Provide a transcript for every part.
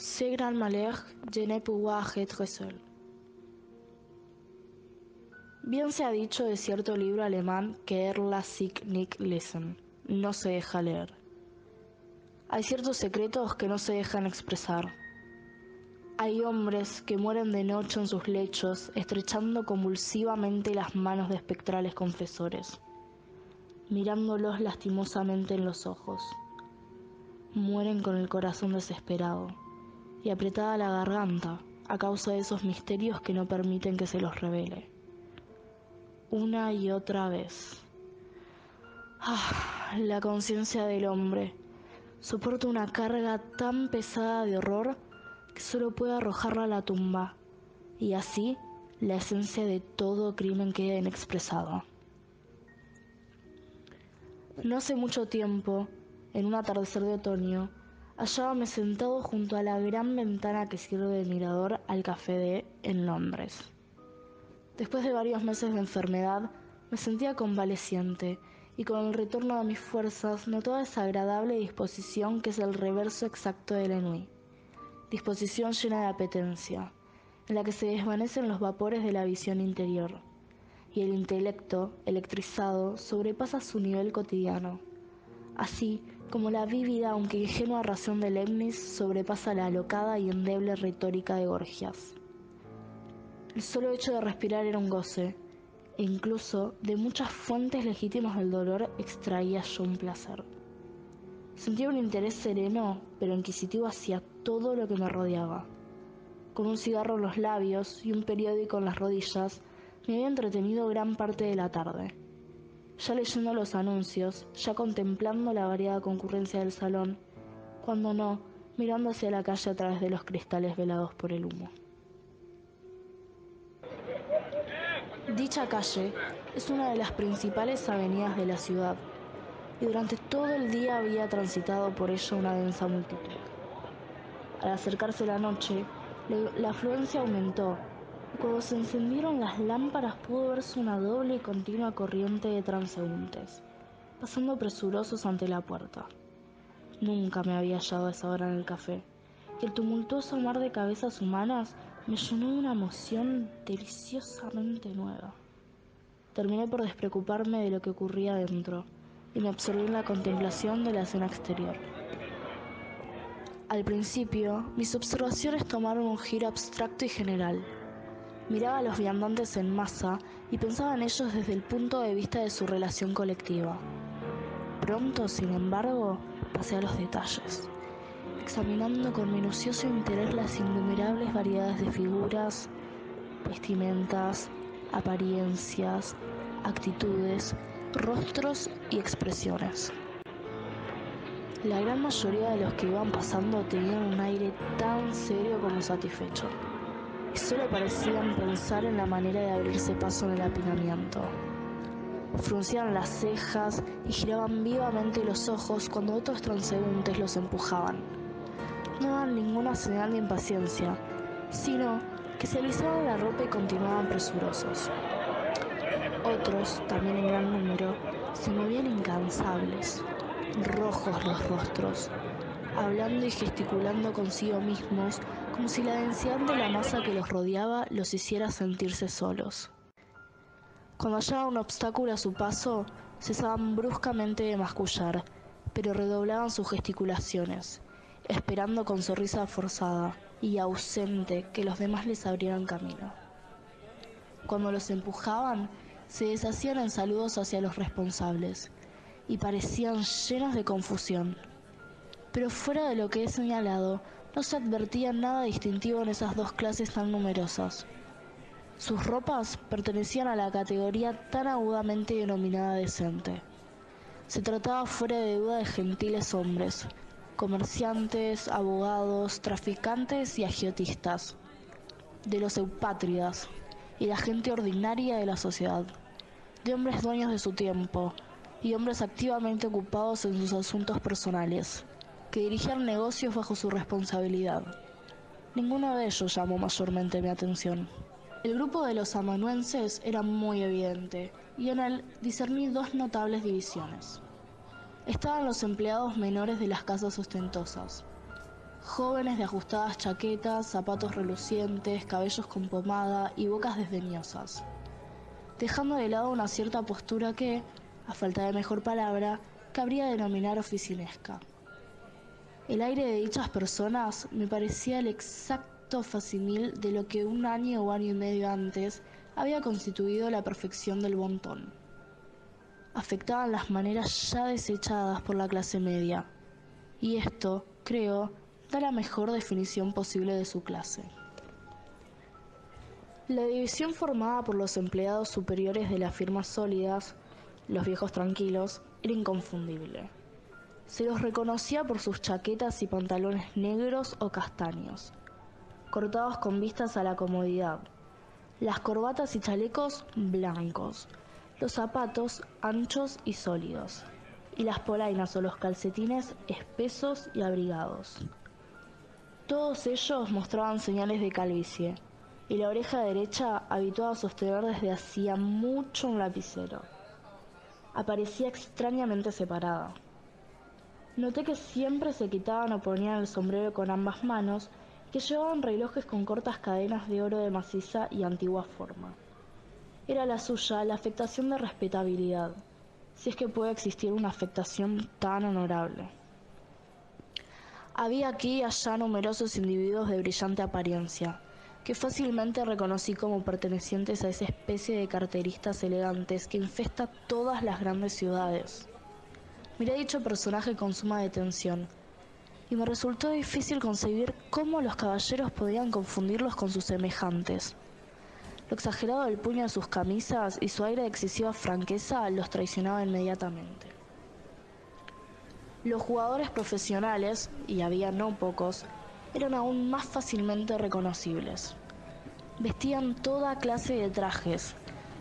Ce grand malheur, je ne pouvoir être seul. Bien se ha dicho de cierto libro alemán que las sich nicht lesen, no se deja leer. Hay ciertos secretos que no se dejan expresar. Hay hombres que mueren de noche en sus lechos, estrechando convulsivamente las manos de espectrales confesores, mirándolos lastimosamente en los ojos. Mueren con el corazón desesperado y apretada la garganta a causa de esos misterios que no permiten que se los revele. Una y otra vez. La conciencia del hombre soporta una carga tan pesada de horror que solo puede arrojarla a la tumba, y así la esencia de todo crimen queda inexpresada. No hace mucho tiempo, en un atardecer de otoño, hallábame sentado junto a la gran ventana que sirve de mirador al Café D en Londres. Después de varios meses de enfermedad, me sentía convaleciente y con el retorno de mis fuerzas notaba esa agradable disposición que es el reverso exacto del ennui. Disposición llena de apetencia, en la que se desvanecen los vapores de la visión interior, y el intelecto, electrizado, sobrepasa su nivel cotidiano, así como la vívida aunque ingenua razón de Leibniz sobrepasa la alocada y endeble retórica de Gorgias. El solo hecho de respirar era un goce, e incluso de muchas fuentes legítimas del dolor extraía yo un placer. Sentía un interés sereno, pero inquisitivo hacia todo lo que me rodeaba. Con un cigarro en los labios y un periódico en las rodillas, me había entretenido gran parte de la tarde. Ya leyendo los anuncios, ya contemplando la variada concurrencia del salón, cuando no, mirando hacia la calle a través de los cristales velados por el humo. Dicha calle es una de las principales avenidas de la ciudad, y durante todo el día había transitado por ella una densa multitud. Al acercarse la noche, la afluencia aumentó, y cuando se encendieron las lámparas pudo verse una doble y continua corriente de transeúntes, pasando presurosos ante la puerta. Nunca me había hallado a esa hora en el café, y el tumultuoso mar de cabezas humanas me llenó de una emoción deliciosamente nueva. Terminé por despreocuparme de lo que ocurría dentro, y me absorbí en la contemplación de la escena exterior. Al principio, mis observaciones tomaron un giro abstracto y general. Miraba a los viandantes en masa y pensaba en ellos desde el punto de vista de su relación colectiva. Pronto, sin embargo, pasé a los detalles, examinando con minucioso interés las innumerables variedades de figuras, vestimentas, apariencias, actitudes, rostros y expresiones. La gran mayoría de los que iban pasando tenían un aire tan serio como satisfecho, y solo parecían pensar en la manera de abrirse paso en el apinamiento. Fruncían las cejas y giraban vivamente los ojos cuando otros transeúntes los empujaban. No daban ninguna señal de impaciencia, sino que se alisaban la ropa y continuaban presurosos. Otros, también en gran número, se movían incansables, rojos los rostros, hablando y gesticulando consigo mismos como si la densidad de la masa que los rodeaba los hiciera sentirse solos. Cuando hallaban un obstáculo a su paso, cesaban bruscamente de mascullar, pero redoblaban sus gesticulaciones, esperando con sonrisa forzada y ausente que los demás les abrieran camino. Cuando los empujaban, se deshacían en saludos hacia los responsables, y parecían llenos de confusión. Pero fuera de lo que he señalado, no se advertía nada distintivo en esas dos clases tan numerosas. Sus ropas pertenecían a la categoría tan agudamente denominada decente. Se trataba fuera de duda de gentiles hombres, comerciantes, abogados, traficantes y agiotistas, de los eupátridas y la gente ordinaria de la sociedad, de hombres dueños de su tiempo y hombres activamente ocupados en sus asuntos personales, que dirigían negocios bajo su responsabilidad. Ninguno de ellos llamó mayormente mi atención. El grupo de los amanuenses era muy evidente, y en él discerní dos notables divisiones. Estaban los empleados menores de las casas ostentosas, Jóvenes de ajustadas chaquetas, zapatos relucientes, cabellos con pomada y bocas desdeñosas, dejando de lado una cierta postura que, a falta de mejor palabra, cabría denominar oficinesca. El aire de dichas personas me parecía el exacto facsímil de lo que un año o año y medio antes había constituido la perfección del bon ton. Afectaban las maneras ya desechadas por la clase media, y esto, creo, da la mejor definición posible de su clase. La división formada por los empleados superiores de las firmas sólidas, los viejos tranquilos, era inconfundible. Se los reconocía por sus chaquetas y pantalones negros o castaños, cortados con vistas a la comodidad, las corbatas y chalecos blancos, los zapatos anchos y sólidos, y las polainas o los calcetines espesos y abrigados. Todos ellos mostraban señales de calvicie, y la oreja derecha, habituada a sostener desde hacía mucho un lapicero, aparecía extrañamente separada. Noté que siempre se quitaban o ponían el sombrero con ambas manos, que llevaban relojes con cortas cadenas de oro de maciza y antigua forma. Era la suya la afectación de respetabilidad, si es que puede existir una afectación tan honorable. Había aquí y allá numerosos individuos de brillante apariencia, que fácilmente reconocí como pertenecientes a esa especie de carteristas elegantes que infesta todas las grandes ciudades. Miré dicho personaje con suma detención, y me resultó difícil concebir cómo los caballeros podían confundirlos con sus semejantes. Lo exagerado del puño de sus camisas y su aire de excesiva franqueza los traicionaba inmediatamente. Los jugadores profesionales, y había no pocos, eran aún más fácilmente reconocibles. Vestían toda clase de trajes,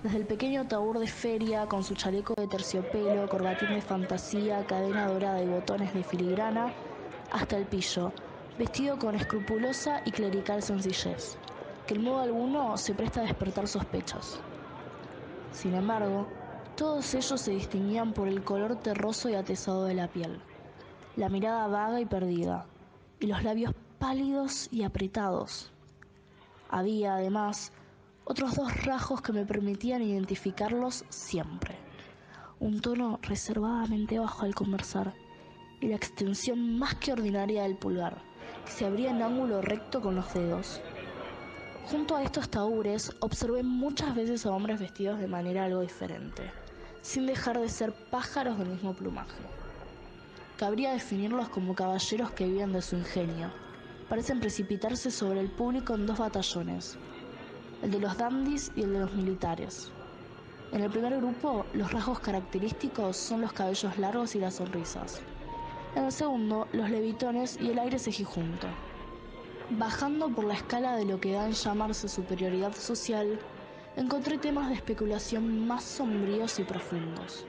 desde el pequeño tahúr de feria con su chaleco de terciopelo, corbatín de fantasía, cadena dorada y botones de filigrana, hasta el pillo, vestido con escrupulosa y clerical sencillez, que en modo alguno se presta a despertar sospechas. Sin embargo, todos ellos se distinguían por el color terroso y atezado de la piel, la mirada vaga y perdida, y los labios pálidos y apretados. Había, además, otros dos rasgos que me permitían identificarlos siempre: un tono reservadamente bajo al conversar y la extensión más que ordinaria del pulgar, que se abría en ángulo recto con los dedos. Junto a estos tahúres observé muchas veces a hombres vestidos de manera algo diferente, sin dejar de ser pájaros del mismo plumaje. Cabría definirlos como caballeros que viven de su ingenio. Parecen precipitarse sobre el público en dos batallones, el de los dandis y el de los militares. En el primer grupo, los rasgos característicos son los cabellos largos y las sonrisas. En el segundo, los levitones y el aire cejijunto. Bajando por la escala de lo que da en llamarse superioridad social, encontré temas de especulación más sombríos y profundos.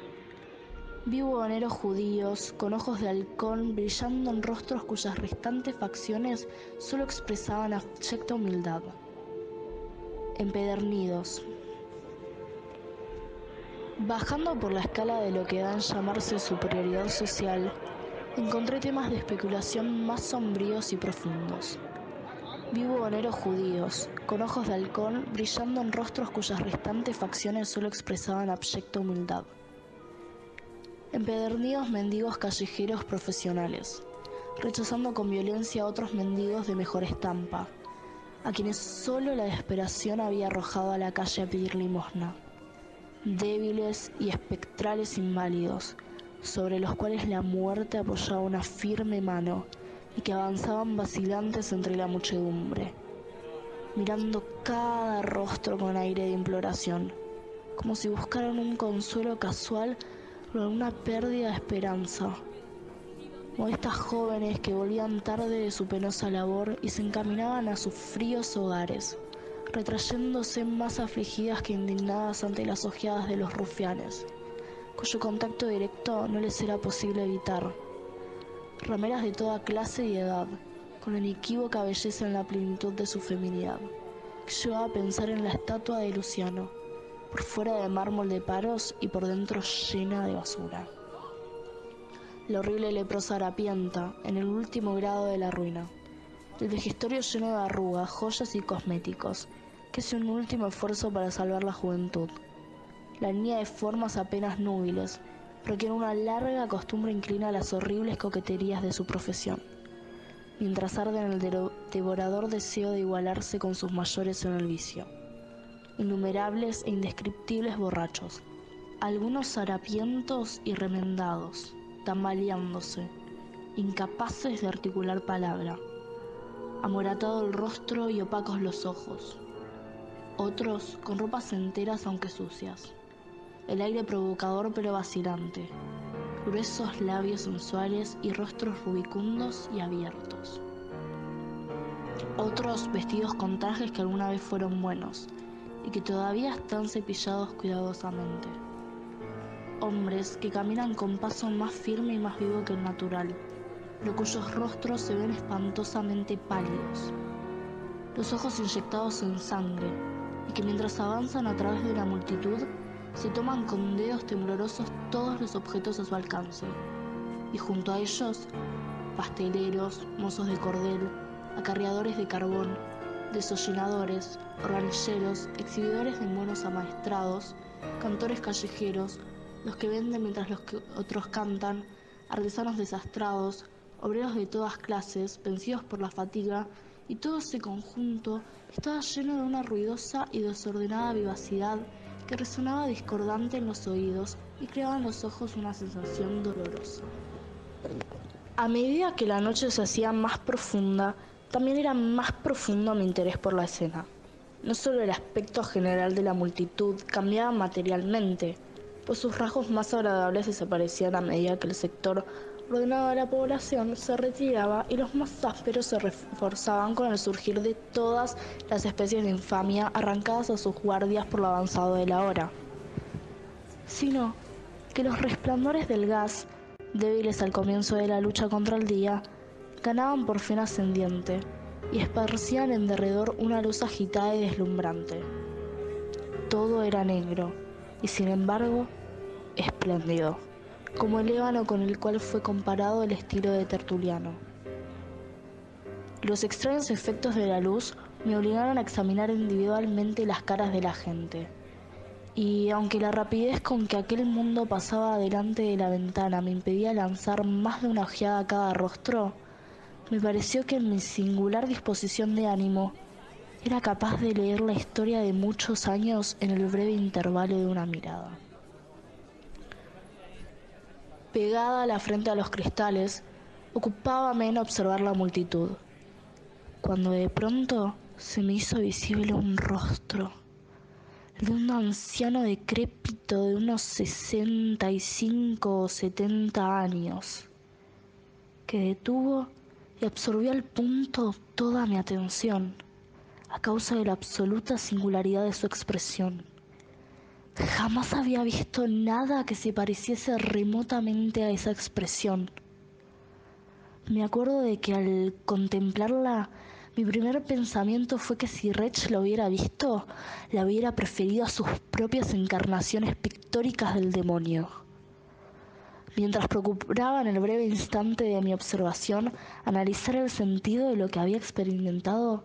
Vi buhoneros judíos, con ojos de halcón, brillando en rostros cuyas restantes facciones solo expresaban abyecta humildad. Empedernidos. Bajando por la escala de lo que da en llamarse superioridad social, encontré temas de especulación más sombríos y profundos. Vi buhoneros judíos, con ojos de halcón, brillando en rostros cuyas restantes facciones solo expresaban abyecta humildad. Empedernidos mendigos callejeros profesionales, rechazando con violencia a otros mendigos de mejor estampa, a quienes solo la desesperación había arrojado a la calle a pedir limosna. Débiles y espectrales inválidos, sobre los cuales la muerte apoyaba una firme mano y que avanzaban vacilantes entre la muchedumbre, mirando cada rostro con aire de imploración, como si buscaran un consuelo casual por alguna pérdida de esperanza. Modestas jóvenes que volvían tarde de su penosa labor y se encaminaban a sus fríos hogares, retrayéndose más afligidas que indignadas ante las ojeadas de los rufianes, cuyo contacto directo no les era posible evitar. Rameras de toda clase y edad, con inequívoca belleza en la plenitud de su feminidad, que llevaba a pensar en la estatua de Luciano, por fuera de mármol de Paros y por dentro llena de basura. La horrible leprosa harapienta, en el último grado de la ruina, el vejestorio lleno de arrugas, joyas y cosméticos, que es un último esfuerzo para salvar la juventud. La niña de formas apenas núbiles, pero que en una larga costumbre inclina a las horribles coqueterías de su profesión, mientras arde en el devorador deseo de igualarse con sus mayores en el vicio. Innumerables e indescriptibles borrachos, algunos harapientos y remendados, tambaleándose, incapaces de articular palabra, amoratado el rostro y opacos los ojos, otros con ropas enteras aunque sucias, el aire provocador pero vacilante, gruesos labios sensuales y rostros rubicundos y abiertos. Otros vestidos con trajes que alguna vez fueron buenos y que todavía están cepillados cuidadosamente. Hombres que caminan con paso más firme y más vivo que el natural, pero cuyos rostros se ven espantosamente pálidos, los ojos inyectados en sangre, y que mientras avanzan a través de la multitud, se toman con dedos temblorosos todos los objetos a su alcance, y junto a ellos, pasteleros, mozos de cordel, acarreadores de carbón, desollinadores, organilleros, exhibidores de monos amaestrados, cantores callejeros, los que venden mientras los que otros cantan, artesanos desastrados, obreros de todas clases, vencidos por la fatiga, y todo ese conjunto estaba lleno de una ruidosa y desordenada vivacidad que resonaba discordante en los oídos y creaba en los ojos una sensación dolorosa. A medida que la noche se hacía más profunda, también era más profundo mi interés por la escena. No solo el aspecto general de la multitud cambiaba materialmente, pues sus rasgos más agradables desaparecían a medida que el sector ordenado de la población se retiraba y los más ásperos se reforzaban con el surgir de todas las especies de infamia arrancadas a sus guardias por lo avanzado de la hora. Sino que los resplandores del gas, débiles al comienzo de la lucha contra el día, ganaban por fin ascendiente y esparcían en derredor una luz agitada y deslumbrante. Todo era negro y sin embargo espléndido, como el ébano con el cual fue comparado el estilo de Tertuliano. Los extraños efectos de la luz me obligaron a examinar individualmente las caras de la gente, y aunque la rapidez con que aquel mundo pasaba delante de la ventana me impedía lanzar más de una ojeada a cada rostro, me pareció que en mi singular disposición de ánimo era capaz de leer la historia de muchos años en el breve intervalo de una mirada. Pegada la frente a los cristales, ocupábame en observar la multitud, cuando de pronto se me hizo visible un rostro, el de un anciano decrépito de unos 65 o 70 años, que detuvo y absorbió al punto toda mi atención, a causa de la absoluta singularidad de su expresión. Jamás había visto nada que se pareciese remotamente a esa expresión. Me acuerdo de que al contemplarla, mi primer pensamiento fue que si Reich lo hubiera visto, la hubiera preferido a sus propias encarnaciones pictóricas del demonio. Mientras procuraba en el breve instante de mi observación analizar el sentido de lo que había experimentado,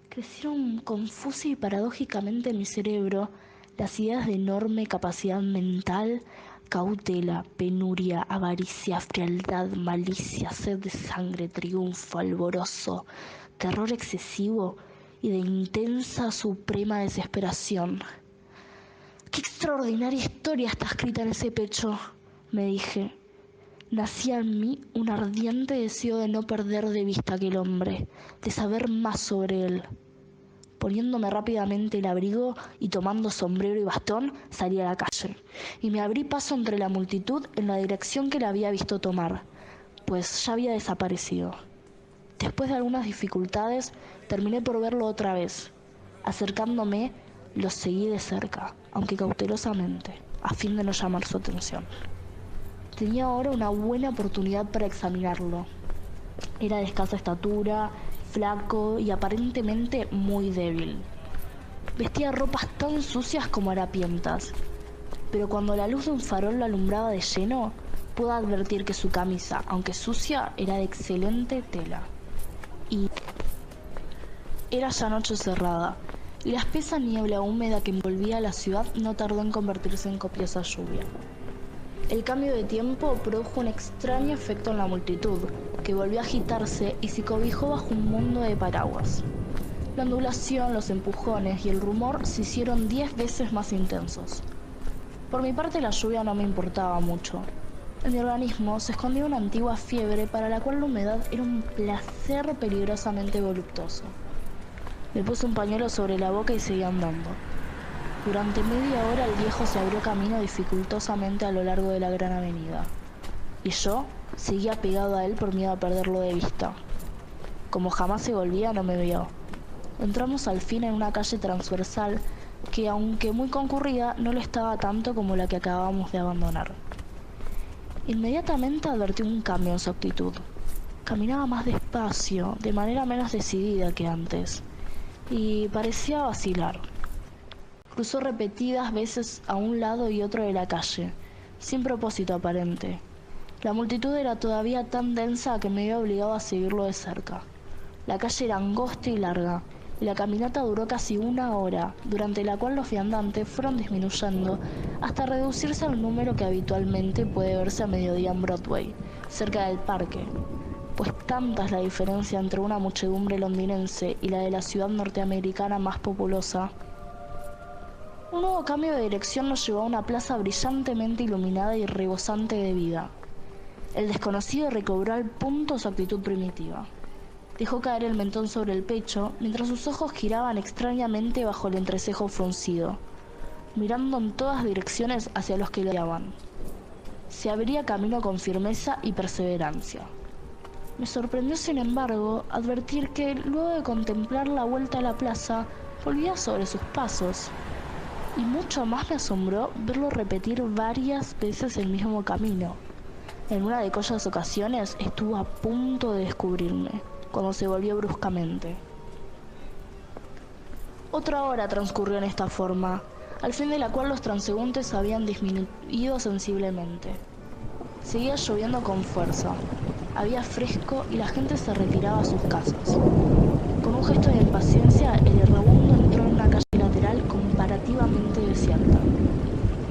crecieron confusa y paradójicamente en mi cerebro las ideas de enorme capacidad mental, cautela, penuria, avaricia, frialdad, malicia, sed de sangre, triunfo, alborozo, terror excesivo y de intensa, suprema desesperación. ¡Qué extraordinaria historia está escrita en ese pecho!, me dije. Nacía en mí un ardiente deseo de no perder de vista a aquel hombre, de saber más sobre él. Poniéndome rápidamente el abrigo y tomando sombrero y bastón, salí a la calle, y me abrí paso entre la multitud en la dirección que la había visto tomar, pues ya había desaparecido. Después de algunas dificultades, terminé por verlo otra vez. Acercándome, lo seguí de cerca, aunque cautelosamente, a fin de no llamar su atención. Tenía ahora una buena oportunidad para examinarlo. Era de escasa estatura, flaco y aparentemente muy débil. Vestía ropas tan sucias como harapientas, pero cuando la luz de un farol lo alumbraba de lleno, pude advertir que su camisa, aunque sucia, era de excelente tela. Y Era ya noche cerrada, y la espesa niebla húmeda que envolvía la ciudad no tardó en convertirse en copiosa lluvia. El cambio de tiempo produjo un extraño efecto en la multitud, que volvió a agitarse y se cobijó bajo un mundo de paraguas. La ondulación, los empujones y el rumor se hicieron 10 veces más intensos. Por mi parte, la lluvia no me importaba mucho. En mi organismo se escondía una antigua fiebre para la cual la humedad era un placer peligrosamente voluptuoso. Me puse un pañuelo sobre la boca y seguí andando. Durante media hora el viejo se abrió camino dificultosamente a lo largo de la gran avenida, y yo seguía pegado a él por miedo a perderlo de vista. Como jamás se volvía, no me vio. Entramos al fin en una calle transversal que, aunque muy concurrida, no lo estaba tanto como la que acabábamos de abandonar. Inmediatamente advertí un cambio en su actitud. Caminaba más despacio, de manera menos decidida que antes, y parecía vacilar. Cruzó repetidas veces a un lado y otro de la calle, sin propósito aparente. La multitud era todavía tan densa que me había obligado a seguirlo de cerca. La calle era angosta y larga, y la caminata duró casi una hora, durante la cual los viandantes fueron disminuyendo hasta reducirse al número que habitualmente puede verse a mediodía en Broadway, cerca del parque, pues tanta es la diferencia entre una muchedumbre londinense y la de la ciudad norteamericana más populosa. Un nuevo cambio de dirección nos llevó a una plaza brillantemente iluminada y rebosante de vida. El desconocido recobró al punto su actitud primitiva. Dejó caer el mentón sobre el pecho, mientras sus ojos giraban extrañamente bajo el entrecejo fruncido, mirando en todas direcciones hacia los que lo guiaban. Se abría camino con firmeza y perseverancia. Me sorprendió, sin embargo, advertir que, luego de contemplar la vuelta a la plaza, volvía sobre sus pasos. Y mucho más me asombró verlo repetir varias veces el mismo camino. En una de cuyas ocasiones estuvo a punto de descubrirme, cuando se volvió bruscamente. Otra hora transcurrió en esta forma, al fin de la cual los transeúntes habían disminuido sensiblemente. Seguía lloviendo con fuerza, había fresco y la gente se retiraba a sus casas. Con un gesto de impaciencia, el errabundo entró en una calle lateral comparativamente desierta.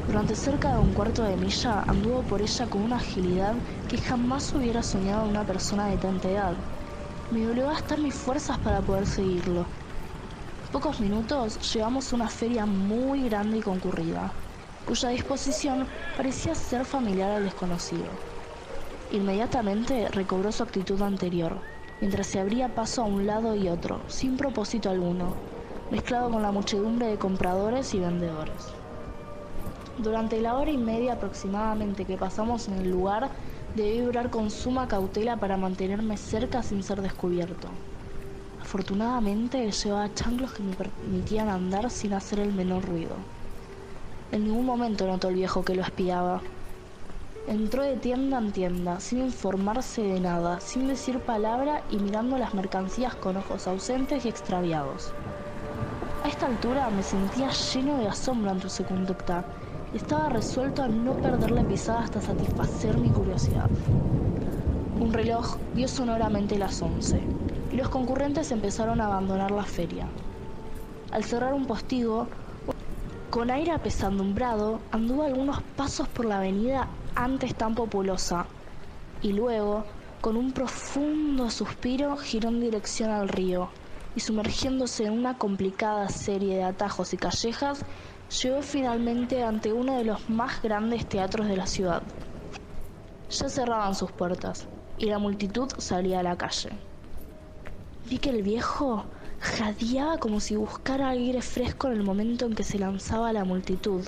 Durante cerca de un cuarto de milla anduvo por ella con una agilidad que jamás hubiera soñado en una persona de tanta edad. Me obligó a gastar mis fuerzas para poder seguirlo. En pocos minutos llegamos a una feria muy grande y concurrida, cuya disposición parecía ser familiar al desconocido. Inmediatamente recobró su actitud anterior, mientras se abría paso a un lado y otro, sin propósito alguno, mezclado con la muchedumbre de compradores y vendedores. Durante la hora y media aproximadamente que pasamos en el lugar, debí vibrar con suma cautela para mantenerme cerca sin ser descubierto. Afortunadamente llevaba chanclos que me permitían andar sin hacer el menor ruido. En ningún momento notó el viejo que lo espiaba. Entró de tienda en tienda, sin informarse de nada, sin decir palabra y mirando las mercancías con ojos ausentes y extraviados. A esta altura me sentía lleno de asombro ante su conducta y estaba resuelto a no perderle pisada hasta satisfacer mi curiosidad. Un reloj dio sonoramente las 11 y los concurrentes empezaron a abandonar la feria. Al cerrar un postigo, con aire apesadumbrado, anduvo algunos pasos por la avenida antes tan populosa, y luego, con un profundo suspiro, giró en dirección al río, y sumergiéndose en una complicada serie de atajos y callejas, llegó finalmente ante uno de los más grandes teatros de la ciudad. Ya cerraban sus puertas, y la multitud salía a la calle. Vi que el viejo jadeaba como si buscara aire fresco en el momento en que se lanzaba a la multitud.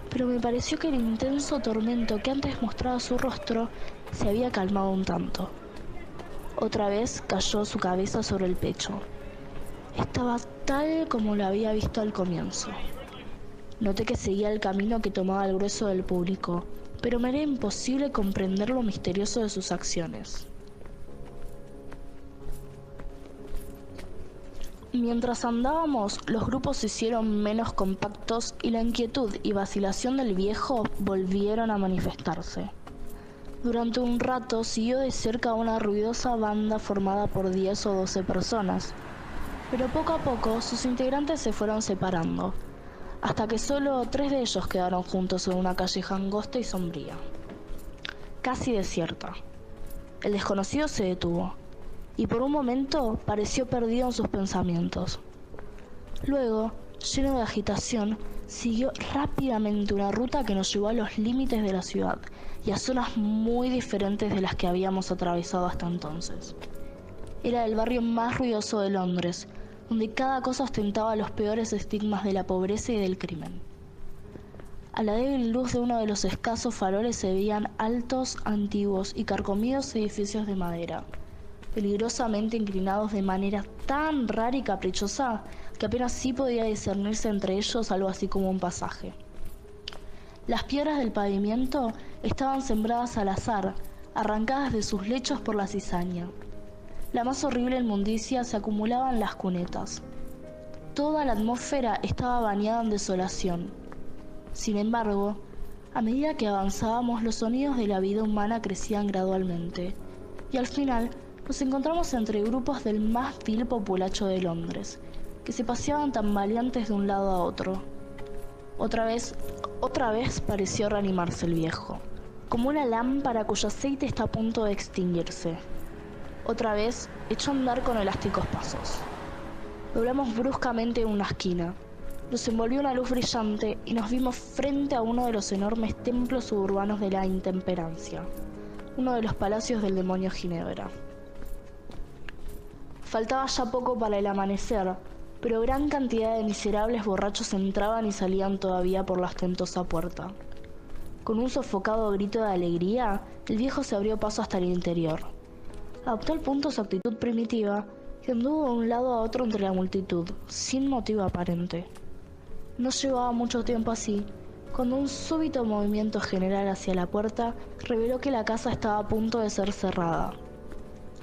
Pero me pareció que el intenso tormento que antes mostraba su rostro se había calmado un tanto. Otra vez cayó su cabeza sobre el pecho. Estaba tal como lo había visto al comienzo. Noté que seguía el camino que tomaba el grueso del público, pero me era imposible comprender lo misterioso de sus acciones. Mientras andábamos, los grupos se hicieron menos compactos y la inquietud y vacilación del viejo volvieron a manifestarse. Durante un rato siguió de cerca una ruidosa banda formada por 10 o 12 personas. Pero poco a poco sus integrantes se fueron separando, hasta que solo 3 de ellos quedaron juntos en una calle angosta y sombría, casi desierta. El desconocido se detuvo, y por un momento pareció perdido en sus pensamientos. Luego, lleno de agitación, siguió rápidamente una ruta que nos llevó a los límites de la ciudad y a zonas muy diferentes de las que habíamos atravesado hasta entonces. Era el barrio más ruidoso de Londres, donde cada cosa ostentaba los peores estigmas de la pobreza y del crimen. A la débil luz de uno de los escasos faroles se veían altos, antiguos y carcomidos edificios de madera, peligrosamente inclinados de manera tan rara y caprichosa que apenas sí podía discernirse entre ellos algo así como un pasaje. Las piedras del pavimento estaban sembradas al azar, arrancadas de sus lechos por la cizaña. La más horrible inmundicia se acumulaba en las cunetas. Toda la atmósfera estaba bañada en desolación. Sin embargo, a medida que avanzábamos, los sonidos de la vida humana crecían gradualmente, y al final nos encontramos entre grupos del más vil populacho de Londres, que se paseaban tambaleantes de un lado a otro. Otra vez pareció reanimarse el viejo, como una lámpara cuyo aceite está a punto de extinguirse. Otra vez echó a andar con elásticos pasos. Doblamos bruscamente en una esquina. Nos envolvió una luz brillante y nos vimos frente a uno de los enormes templos suburbanos de la intemperancia, uno de los palacios del demonio Ginebra. Faltaba ya poco para el amanecer, pero gran cantidad de miserables borrachos entraban y salían todavía por la ostentosa puerta. Con un sofocado grito de alegría, el viejo se abrió paso hasta el interior. Adoptó al punto su actitud primitiva y anduvo de un lado a otro entre la multitud, sin motivo aparente. No llevaba mucho tiempo así, cuando un súbito movimiento general hacia la puerta reveló que la casa estaba a punto de ser cerrada.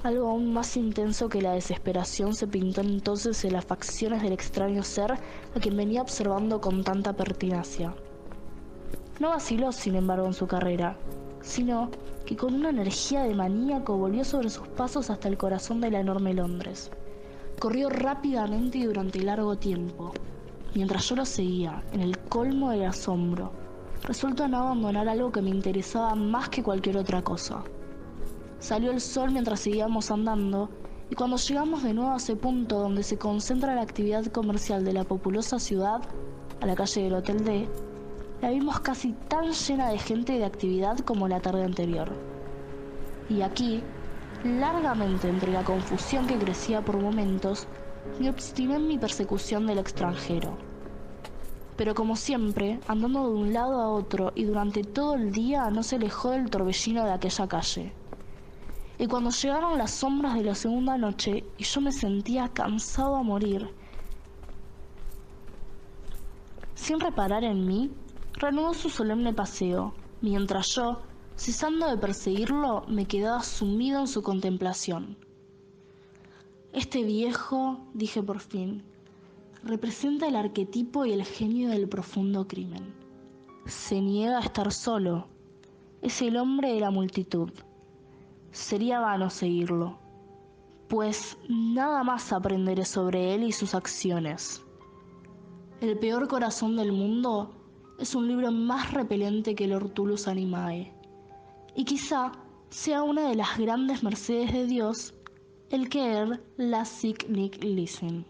Algo aún más intenso que la desesperación se pintó entonces en las facciones del extraño ser a quien venía observando con tanta pertinacia. No vaciló, sin embargo, en su carrera, sino que con una energía de maníaco volvió sobre sus pasos hasta el corazón de la enorme Londres. Corrió rápidamente y durante largo tiempo, mientras yo lo seguía, en el colmo del asombro, resuelto a no abandonar algo que me interesaba más que cualquier otra cosa. Salió el sol mientras seguíamos andando, y cuando llegamos de nuevo a ese punto donde se concentra la actividad comercial de la populosa ciudad, a la calle del Hotel D, la vimos casi tan llena de gente y de actividad como la tarde anterior. Y aquí, largamente entre la confusión que crecía por momentos, me obstiné en mi persecución del extranjero. Pero como siempre, andando de un lado a otro y durante todo el día no se alejó del torbellino de aquella calle. Y cuando llegaron las sombras de la segunda noche y yo me sentía cansado a morir, sin reparar en mí, reanudó su solemne paseo, mientras yo, cesando de perseguirlo, me quedaba sumido en su contemplación. Este viejo, dije por fin, representa el arquetipo y el genio del profundo crimen. Se niega a estar solo. Es el hombre de la multitud. Sería vano seguirlo, pues nada más aprenderé sobre él y sus acciones. El peor corazón del mundo es un libro más repelente que el Hortulus Animae, y quizá sea una de las grandes mercedes de Dios el querer la sic nic licen.